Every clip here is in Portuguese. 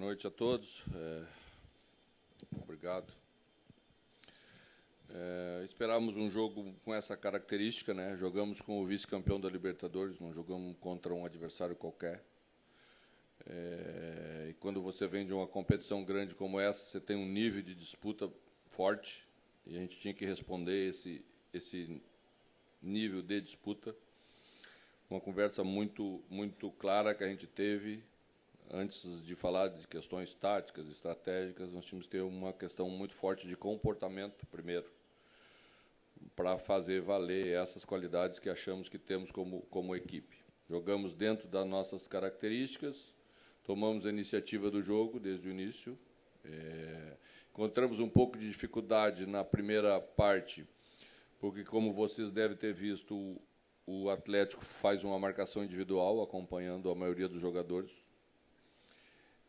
noite a todos. Obrigado. Esperávamos um jogo com essa característica, né? Jogamos com o vice-campeão da Libertadores, não jogamos contra um adversário qualquer. E quando você vem de uma competição grande como essa, você tem um nível de disputa forte, e a gente tinha que responder esse nível de disputa. Uma conversa muito clara que a gente teve. Antes de falar de questões táticas, estratégicas, nós tínhamos que ter uma questão muito forte de comportamento, primeiro, para fazer valer essas qualidades que achamos que temos como equipe. Jogamos dentro das nossas características, tomamos a iniciativa do jogo desde o início, encontramos um pouco de dificuldade na primeira parte, porque, como vocês devem ter visto, o Atlético faz uma marcação individual, acompanhando a maioria dos jogadores,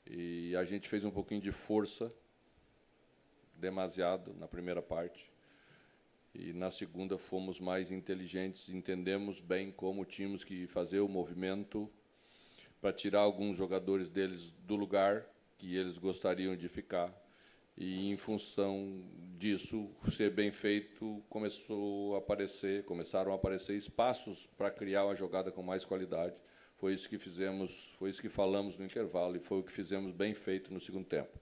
e a gente fez um pouquinho de força, demasiado, na primeira parte. E, na segunda, fomos mais inteligentes, entendemos bem como tínhamos que fazer o movimento para tirar alguns jogadores deles do lugar que eles gostariam de ficar. E, em função disso, ser bem feito, começaram a aparecer espaços para criar uma jogada com mais qualidade. Foi isso que fizemos, foi isso que falamos no intervalo, e foi o que fizemos bem feito no segundo tempo.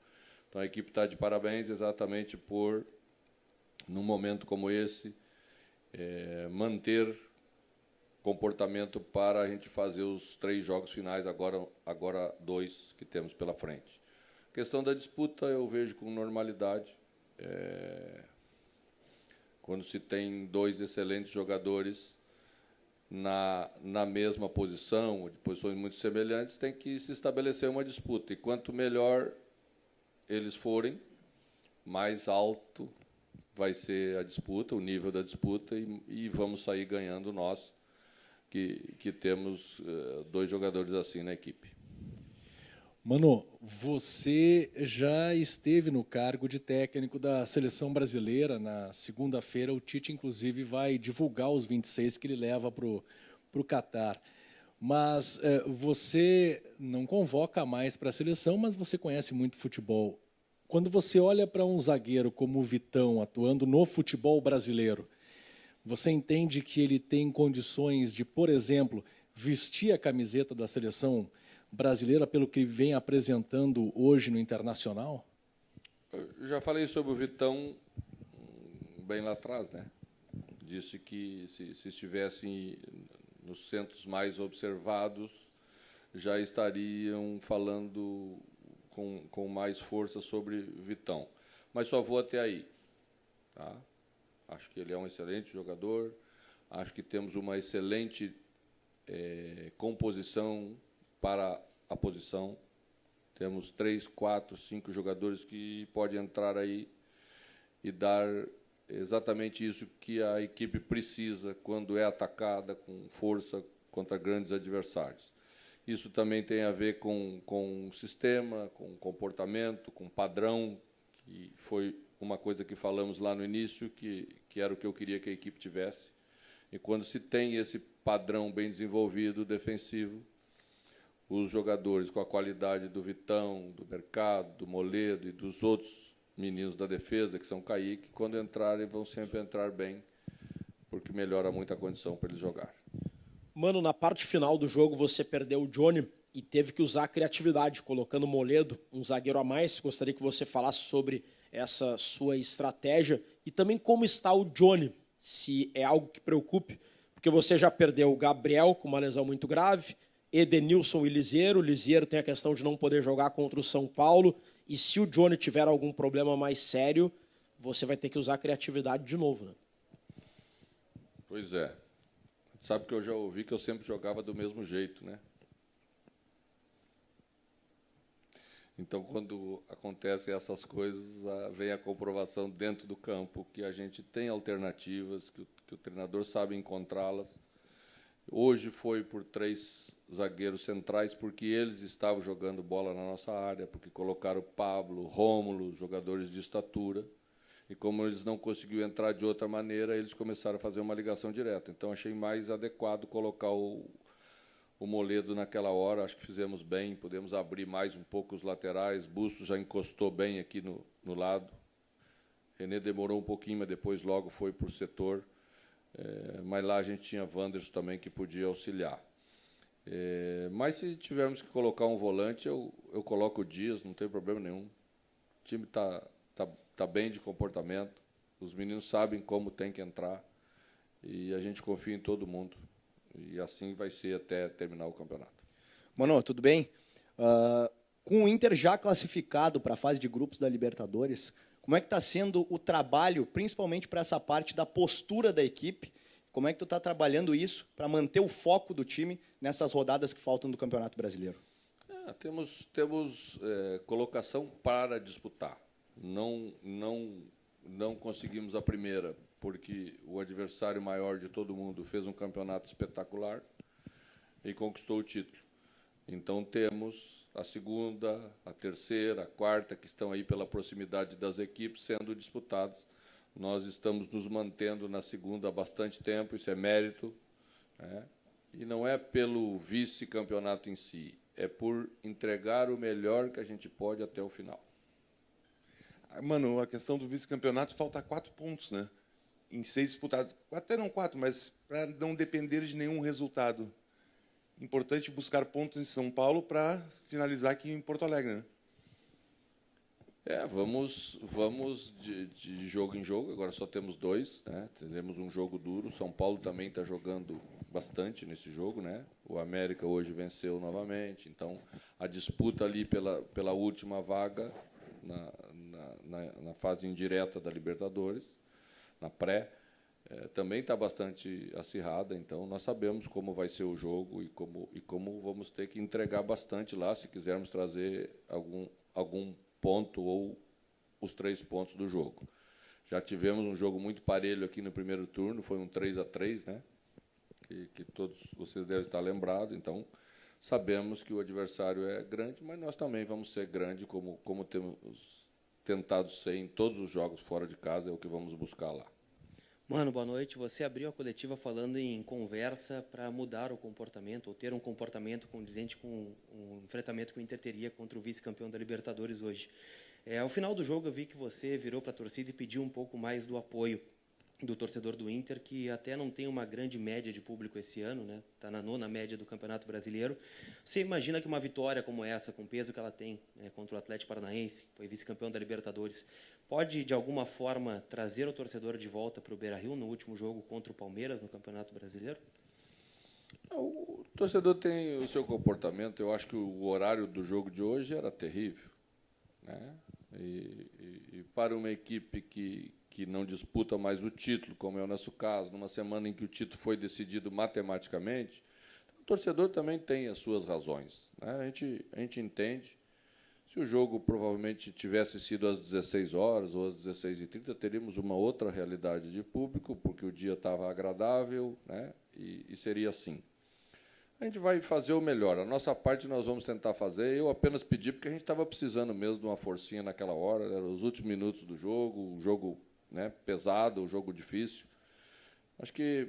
Então, a equipe está de parabéns exatamente por, num momento como esse, manter comportamento para a gente fazer os 3 jogos finais, agora 2 que temos pela frente. A questão da disputa eu vejo com normalidade. Quando se tem 2 excelentes jogadores na mesma posição, ou de posições muito semelhantes, tem que se estabelecer uma disputa. E quanto melhor eles forem, mais alto vai ser a disputa, o nível da disputa, e vamos sair ganhando nós, que temos 2 jogadores assim na equipe. Mano, você já esteve no cargo de técnico da Seleção Brasileira. Na segunda-feira, o Tite, inclusive, vai divulgar os 26 que ele leva para o Catar. Mas você não convoca mais para a seleção, mas você conhece muito futebol. Quando você olha para um zagueiro como o Vitão atuando no futebol brasileiro, você entende que ele tem condições de, por exemplo, vestir a camiseta da seleção brasileira pelo que vem apresentando hoje no Internacional? Eu já falei sobre o Vitão bem lá atrás, né? Disse que se estivessem nos centros mais observados, já estariam falando com mais força sobre Vitão. Mas só vou até aí. Tá? Acho que ele é um excelente jogador, acho que temos uma excelente composição para a posição. Temos 3, 4, 5 jogadores que podem entrar aí e dar exatamente isso que a equipe precisa quando é atacada com força contra grandes adversários. Isso também tem a ver com o sistema, com comportamento, com padrão, que foi uma coisa que falamos lá no início, que era o que eu queria que a equipe tivesse. E quando se tem esse padrão bem desenvolvido, defensivo, os jogadores com a qualidade do Vitão, do Mercado, do Moledo e dos outros meninos da defesa, que são Kaique, quando entrarem, vão sempre entrar bem, porque melhora muito a condição para eles jogar. Mano, na parte final do jogo você perdeu o Johnny e teve que usar a criatividade, colocando o Moledo, um zagueiro a mais. Gostaria que você falasse sobre essa sua estratégia e também como está o Johnny, se é algo que preocupe, porque você já perdeu o Gabriel com uma lesão muito grave, Edenilson e Liziero. O Liziero tem a questão de não poder jogar contra o São Paulo, e se o Johnny tiver algum problema mais sério, você vai ter que usar a criatividade de novo, né? Pois é. Sabe que eu já ouvi que eu sempre jogava do mesmo jeito, né? Então, quando acontecem essas coisas, vem a comprovação dentro do campo que a gente tem alternativas, que o treinador sabe encontrá-las. Hoje foi por 3 zagueiros centrais, porque eles estavam jogando bola na nossa área, porque colocaram Pablo, Rômulo, jogadores de estatura, e como eles não conseguiram entrar de outra maneira, eles começaram a fazer uma ligação direta. Então, achei mais adequado colocar o o Moledo naquela hora, acho que fizemos bem, podemos abrir mais um pouco os laterais, Bustos já encostou bem aqui no lado, René demorou um pouquinho, mas depois logo foi para o setor, mas lá a gente tinha Wanderson também que podia auxiliar. Mas se tivermos que colocar um volante, eu coloco o Dias, não tem problema nenhum. O time tá bem de comportamento, os meninos sabem como tem que entrar, e a gente confia em todo mundo. E assim vai ser até terminar o campeonato. Mano, tudo bem? Com o Inter já classificado para a fase de grupos da Libertadores, como é que está sendo o trabalho, principalmente para essa parte da postura da equipe? Como é que tu está trabalhando isso para manter o foco do time nessas rodadas que faltam do Campeonato Brasileiro? Temos colocação para disputar. Não conseguimos a primeira, porque o adversário maior de todo mundo fez um campeonato espetacular e conquistou o título. Então, temos a segunda, a terceira, a quarta, que estão aí pela proximidade das equipes sendo disputadas. Nós estamos nos mantendo na segunda há bastante tempo, isso é mérito, né? E não é pelo vice-campeonato em si, é por entregar o melhor que a gente pode até o final. Mano, a questão do vice-campeonato, falta 4 pontos, né? Em 6 disputados. Até não 4, mas para não depender de nenhum resultado. Importante buscar pontos em São Paulo para finalizar aqui em Porto Alegre, né? Vamos de jogo em jogo, agora só temos 2, né? Teremos um jogo duro. São Paulo também está jogando bastante nesse jogo, né? O América hoje venceu novamente, então a disputa ali pela última vaga na fase indireta da Libertadores, na pré, também está bastante acirrada, então nós sabemos como vai ser o jogo e como vamos ter que entregar bastante lá se quisermos trazer algum ponto ou os 3 pontos do jogo. Já tivemos um jogo muito parelho aqui no primeiro turno, foi um 3-3, né? Que todos vocês devem estar lembrados, então sabemos que o adversário é grande, mas nós também vamos ser grande, como temos tentado ser em todos os jogos fora de casa, é o que vamos buscar lá. Mano, boa noite. Você abriu a coletiva falando em conversa para mudar o comportamento, ou ter um comportamento condizente com o enfrentamento que o Inter teria contra o vice-campeão da Libertadores hoje. Ao final do jogo, eu vi que você virou para a torcida e pediu um pouco mais do apoio do torcedor do Inter, que até não tem uma grande média de público esse ano, né? Está na 9ª média do Campeonato Brasileiro. Você imagina que uma vitória como essa, com o peso que ela tem, né, contra o Atlético Paranaense, foi vice-campeão da Libertadores, pode, de alguma forma, trazer o torcedor de volta para o Beira-Rio no último jogo contra o Palmeiras no Campeonato Brasileiro? O torcedor tem o seu comportamento. Eu acho que o horário do jogo de hoje era terrível, né? E para uma equipe que não disputa mais o título, como é o nosso caso, numa semana em que o título foi decidido matematicamente, o torcedor também tem as suas razões, né? A gente entende. Se o jogo provavelmente tivesse sido às 16 horas ou às 16h30, teríamos uma outra realidade de público, porque o dia estava agradável, né? E seria assim. A gente vai fazer o melhor. A nossa parte nós vamos tentar fazer. Eu apenas pedi porque a gente estava precisando mesmo de uma forcinha naquela hora. Eram os últimos minutos do jogo, um jogo, né, pesado, um jogo difícil. Acho que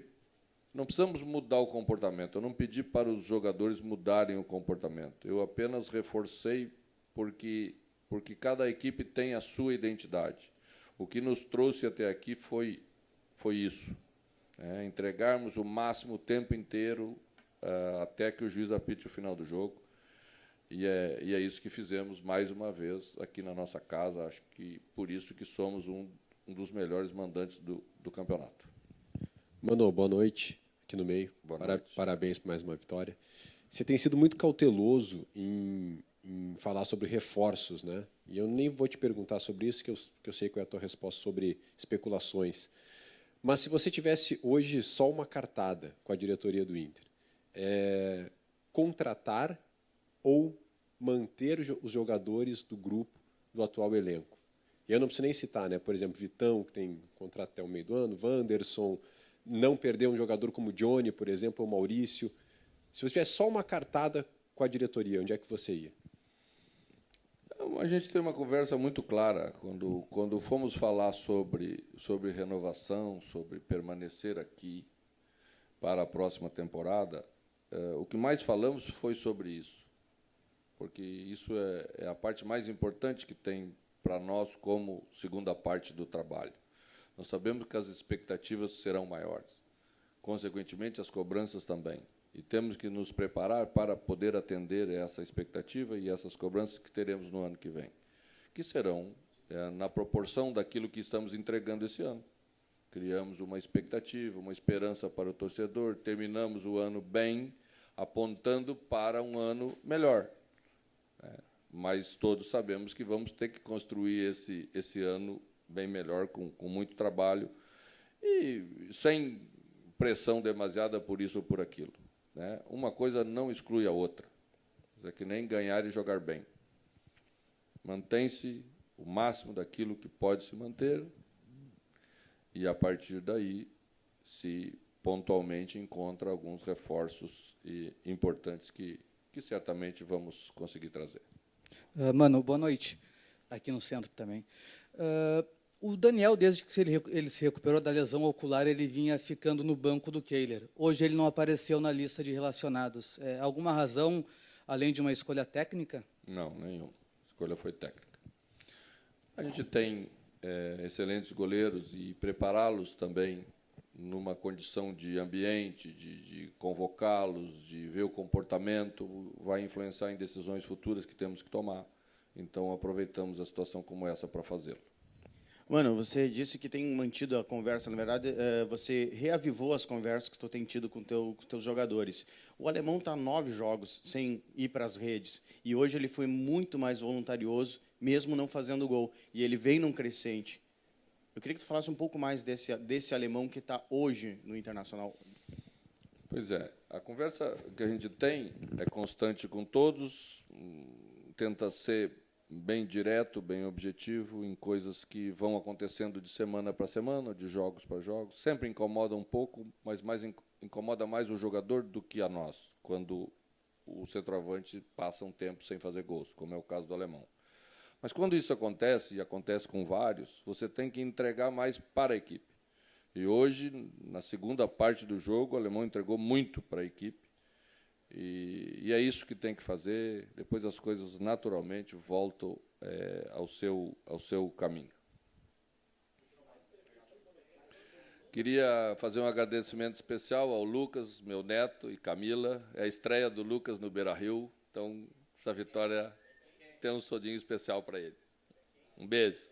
não precisamos mudar o comportamento. Eu não pedi para os jogadores mudarem o comportamento. Eu apenas reforcei porque cada equipe tem a sua identidade. O que nos trouxe até aqui foi isso. Entregarmos o máximo o tempo inteiro até que o juiz apite o final do jogo. E é isso que fizemos mais uma vez aqui na nossa casa. Acho que por isso que somos um dos melhores mandantes do campeonato. Mano, boa noite aqui no meio. Boa noite. Parabéns por mais uma vitória. Você tem sido muito cauteloso em falar sobre reforços, né? E eu nem vou te perguntar sobre isso, que eu sei qual é a tua resposta sobre especulações. Mas se você tivesse hoje só uma cartada com a diretoria do Inter, contratar ou manter os jogadores do grupo do atual elenco. E eu não preciso nem citar, né? Por exemplo, Vitão, que tem contrato até o meio do ano, Wanderson, não perder um jogador como Johnny, por exemplo, ou Maurício. Se você tivesse só uma cartada com a diretoria, onde é que você ia? A gente tem uma conversa muito clara. Quando fomos falar sobre renovação, sobre permanecer aqui para a próxima temporada, o que mais falamos foi sobre isso, porque isso é a parte mais importante que tem para nós como segunda parte do trabalho. Nós sabemos que as expectativas serão maiores, consequentemente, as cobranças também. E temos que nos preparar para poder atender essa expectativa e essas cobranças que teremos no ano que vem, que serão na proporção daquilo que estamos entregando esse ano. Criamos uma expectativa, uma esperança para o torcedor, terminamos o ano bem, apontando para um ano melhor. Mas todos sabemos que vamos ter que construir esse ano bem melhor, com muito trabalho e sem pressão demasiada por isso ou por aquilo. Uma coisa não exclui a outra. É que nem ganhar e jogar bem. Mantém-se o máximo daquilo que pode se manter e, a partir daí, se pontualmente encontra alguns reforços importantes que certamente vamos conseguir trazer. Mano, boa noite. Aqui no centro também. O Daniel, desde que ele se recuperou da lesão ocular, ele vinha ficando no banco do Kehler. Hoje ele não apareceu na lista de relacionados. Alguma razão, além de uma escolha técnica? Não, nenhuma. A escolha foi técnica. A gente tem excelentes goleiros e prepará-los também numa condição de ambiente, de convocá-los, de ver o comportamento, vai influenciar em decisões futuras que temos que tomar. Então, aproveitamos a situação como essa para fazê-lo. Mano, você disse que tem mantido a conversa, na verdade, você reavivou as conversas que tu tem tido com teus jogadores. O alemão está 9 jogos sem ir para as redes, e hoje ele foi muito mais voluntarioso, mesmo não fazendo gol, e ele vem num crescente. Eu queria que tu falasse um pouco mais desse alemão que está hoje no Internacional. Pois é, a conversa que a gente tem é constante com todos, tenta ser bem direto, bem objetivo em coisas que vão acontecendo de semana para semana, de jogos para jogos. Sempre incomoda um pouco, mas incomoda mais o jogador do que a nós, quando o centroavante passa um tempo sem fazer gols, como é o caso do alemão. Mas quando isso acontece, e acontece com vários, você tem que entregar mais para a equipe. E hoje, na segunda parte do jogo, o alemão entregou muito para a equipe. E é isso que tem que fazer. Depois as coisas naturalmente voltam ao seu caminho. Queria fazer um agradecimento especial ao Lucas, meu neto, e Camila. É a estreia do Lucas no Beira-Rio. Então, essa vitória tem um sodinho especial para ele. Um beijo.